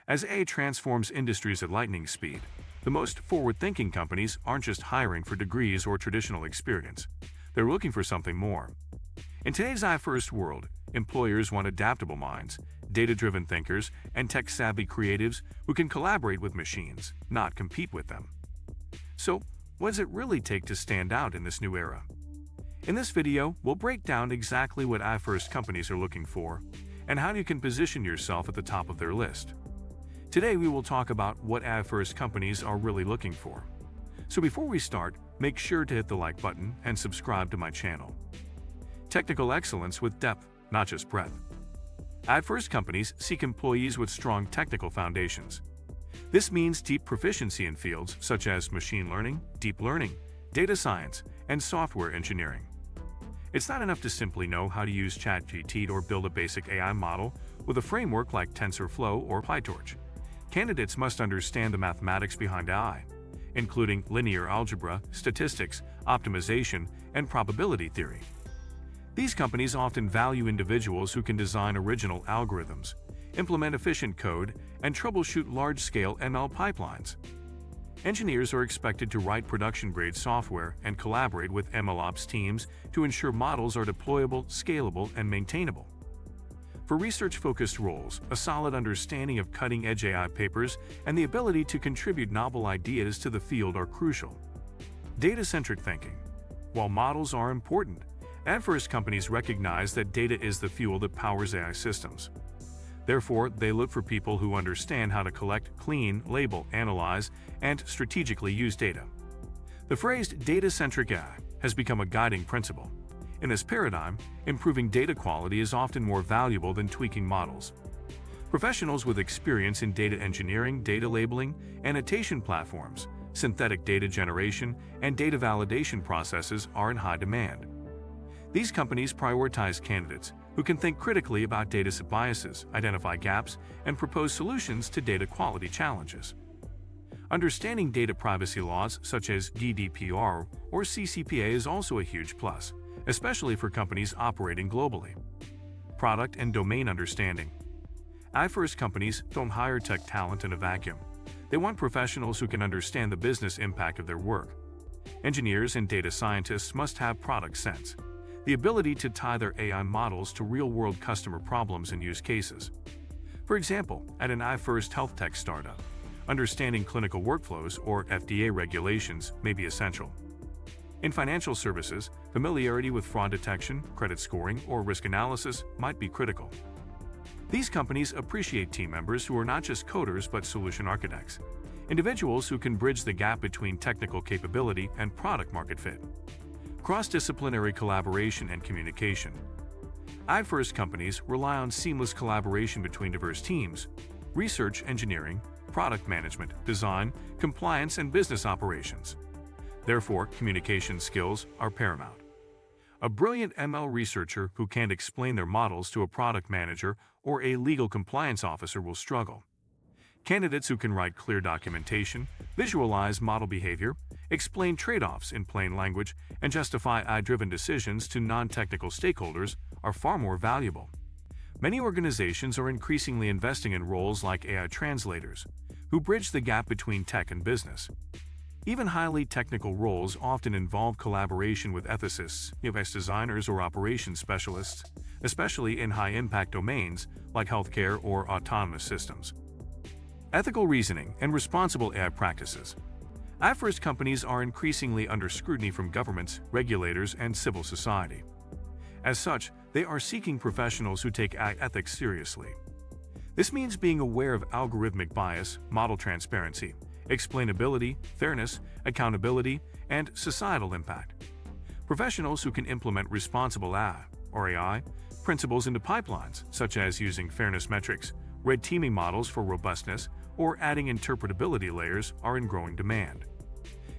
As AI transforms industries at lightning speed, the most forward-thinking companies aren't just hiring for degrees or traditional experience. They're looking for something more. In today's AI-first world, employers want adaptable minds, data-driven thinkers, and tech-savvy creatives who can collaborate with machines, not compete with them. So, what does it really take to stand out in this new era? In this video, we'll break down exactly what AI-first companies are looking for and how you can position yourself at the top of their list. Today, we will talk about what AI-first companies are really looking for. So before we start, make sure to hit the like button and subscribe to my channel. Technical excellence with depth, not just breadth. AI-first companies seek employees with strong technical foundations. This means deep proficiency in fields such as machine learning, deep learning, data science, and software engineering. It's not enough to simply know how to use ChatGPT or build a basic AI model with a framework like TensorFlow or PyTorch. Candidates must understand the mathematics behind AI, including linear algebra, statistics, optimization, and probability theory. These companies often value individuals who can design original algorithms, implement efficient code, and troubleshoot large-scale ML pipelines. Engineers are expected to write production-grade software and collaborate with MLOps teams to ensure models are deployable, scalable, and maintainable. For research-focused roles, a solid understanding of cutting-edge AI papers and the ability to contribute novel ideas to the field are crucial. Data-centric thinking. While models are important, AI-first companies recognize that data is the fuel that powers AI systems. Therefore, they look for people who understand how to collect, clean, label, analyze, and strategically use data. The phrase data-centric AI has become a guiding principle. In this paradigm, improving data quality is often more valuable than tweaking models. Professionals with experience in data engineering, data labeling, annotation platforms, synthetic data generation, and data validation processes are in high demand. These companies prioritize candidates who can think critically about dataset biases, identify gaps, and propose solutions to data quality challenges. Understanding data privacy laws such as GDPR or CCPA is also a huge plus, especially for companies operating globally. Product and domain understanding. AI-first companies don't hire tech talent in a vacuum. They want professionals who can understand the business impact of their work. Engineers and data scientists must have product sense, the ability to tie their AI models to real-world customer problems and use cases. For example, at an AI-first health tech startup, understanding clinical workflows or FDA regulations may be essential. In financial services, familiarity with fraud detection, credit scoring, or risk analysis might be critical. These companies appreciate team members who are not just coders but solution architects, individuals who can bridge the gap between technical capability and product-market fit. Cross-disciplinary collaboration and communication. AI-first companies rely on seamless collaboration between diverse teams: research, engineering, product management, design, compliance, and business operations. Therefore, communication skills are paramount. A brilliant ML researcher who can't explain their models to a product manager or a legal compliance officer will struggle. Candidates who can write clear documentation, visualize model behavior, explain trade-offs in plain language, and justify AI-driven decisions to non-technical stakeholders are far more valuable. Many organizations are increasingly investing in roles like AI translators, who bridge the gap between tech and business. Even highly technical roles often involve collaboration with ethicists, UX designers, or operations specialists, especially in high-impact domains like healthcare or autonomous systems. Ethical reasoning and responsible AI practices. AI-first companies are increasingly under scrutiny from governments, regulators, and civil society. As such, they are seeking professionals who take AI ethics seriously. This means being aware of algorithmic bias, model transparency, explainability, fairness, accountability, and societal impact. Professionals who can implement responsible AI, or AI, principles into pipelines, such as using fairness metrics, red teaming models for robustness, or adding interpretability layers, are in growing demand.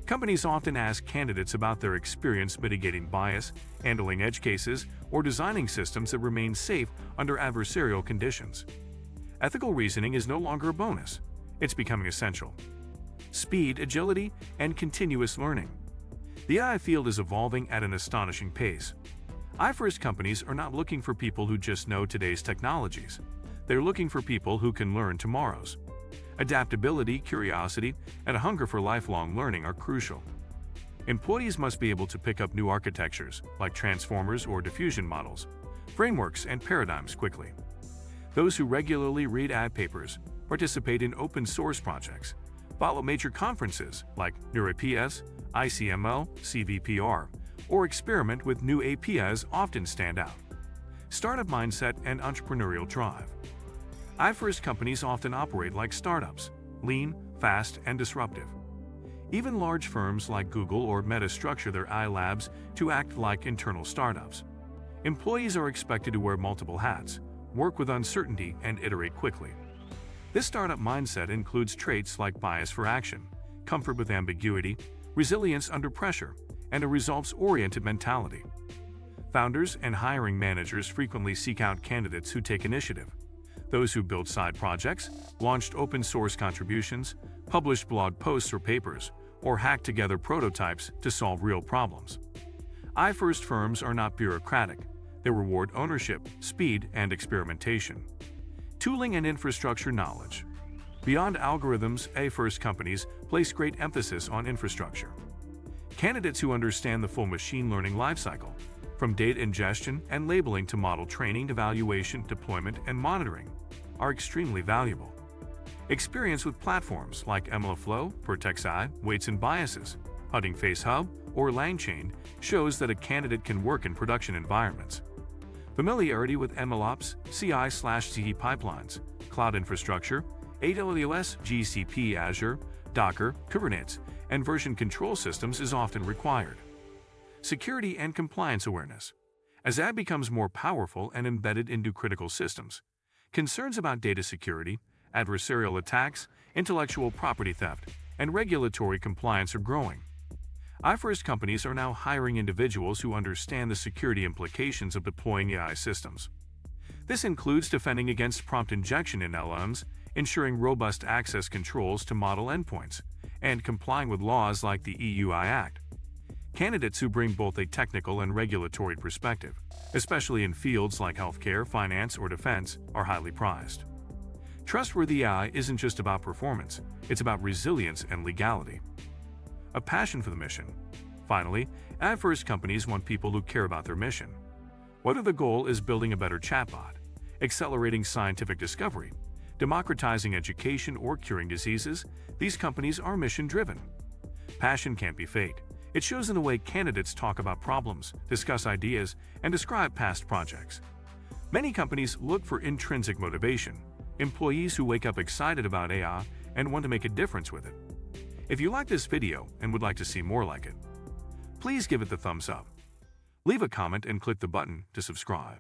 Companies often ask candidates about their experience mitigating bias, handling edge cases, or designing systems that remain safe under adversarial conditions. Ethical reasoning is no longer a bonus. It's becoming essential. Speed, agility, and continuous learning. The AI field is evolving at an astonishing pace. AI-first companies are not looking for people who just know today's technologies. They're looking for people who can learn tomorrow's. Adaptability, curiosity, and a hunger for lifelong learning are crucial. Employees must be able to pick up new architectures, like transformers or diffusion models, frameworks, and paradigms quickly. Those who regularly read AI papers, participate in open-source projects, follow major conferences like NeurAPS, ICML, CVPR, or experiment with new APIs often stand out. Startup mindset and entrepreneurial drive. AI-first companies often operate like startups, lean, fast, and disruptive. Even large firms like Google or Meta structure their AI labs to act like internal startups. Employees are expected to wear multiple hats, work with uncertainty, and iterate quickly. This startup mindset includes traits like bias for action, comfort with ambiguity, resilience under pressure, and a results-oriented mentality. Founders and hiring managers frequently seek out candidates who take initiative. Those who build side projects, launched open-source contributions, published blog posts or papers, or hacked together prototypes to solve real problems. AI-first firms are not bureaucratic. They reward ownership, speed, and experimentation. Tooling and infrastructure knowledge. Beyond algorithms, AI-first companies place great emphasis on infrastructure. Candidates who understand the full machine learning lifecycle, from data ingestion and labeling to model training, evaluation, deployment, and monitoring, are extremely valuable. Experience with platforms like MLflow, Vertex AI, Weights and Biases, Hugging Face Hub, or LangChain shows that a candidate can work in production environments. Familiarity with MLOps, CI/CD pipelines, cloud infrastructure, AWS, GCP, Azure, Docker, Kubernetes, and version control systems is often required. Security and compliance awareness. As AI becomes more powerful and embedded into critical systems, concerns about data security, adversarial attacks, intellectual property theft, and regulatory compliance are growing. AI-first companies are now hiring individuals who understand the security implications of deploying AI systems. This includes defending against prompt injection in LLMs, ensuring robust access controls to model endpoints, and complying with laws like the EU AI Act. Candidates who bring both a technical and regulatory perspective, especially in fields like healthcare, finance, or defense, are highly prized. Trustworthy AI isn't just about performance, it's about resilience and legality. A passion for the mission. Finally, AI-first companies want people who care about their mission. Whether the goal is building a better chatbot, accelerating scientific discovery, democratizing education, or curing diseases, these companies are mission-driven. Passion can't be faked. It shows in the way candidates talk about problems, discuss ideas, and describe past projects. Many companies look for intrinsic motivation, employees who wake up excited about AI and want to make a difference with it. If you like this video and would like to see more like it, please give it the thumbs up. Leave a comment and click the button to subscribe.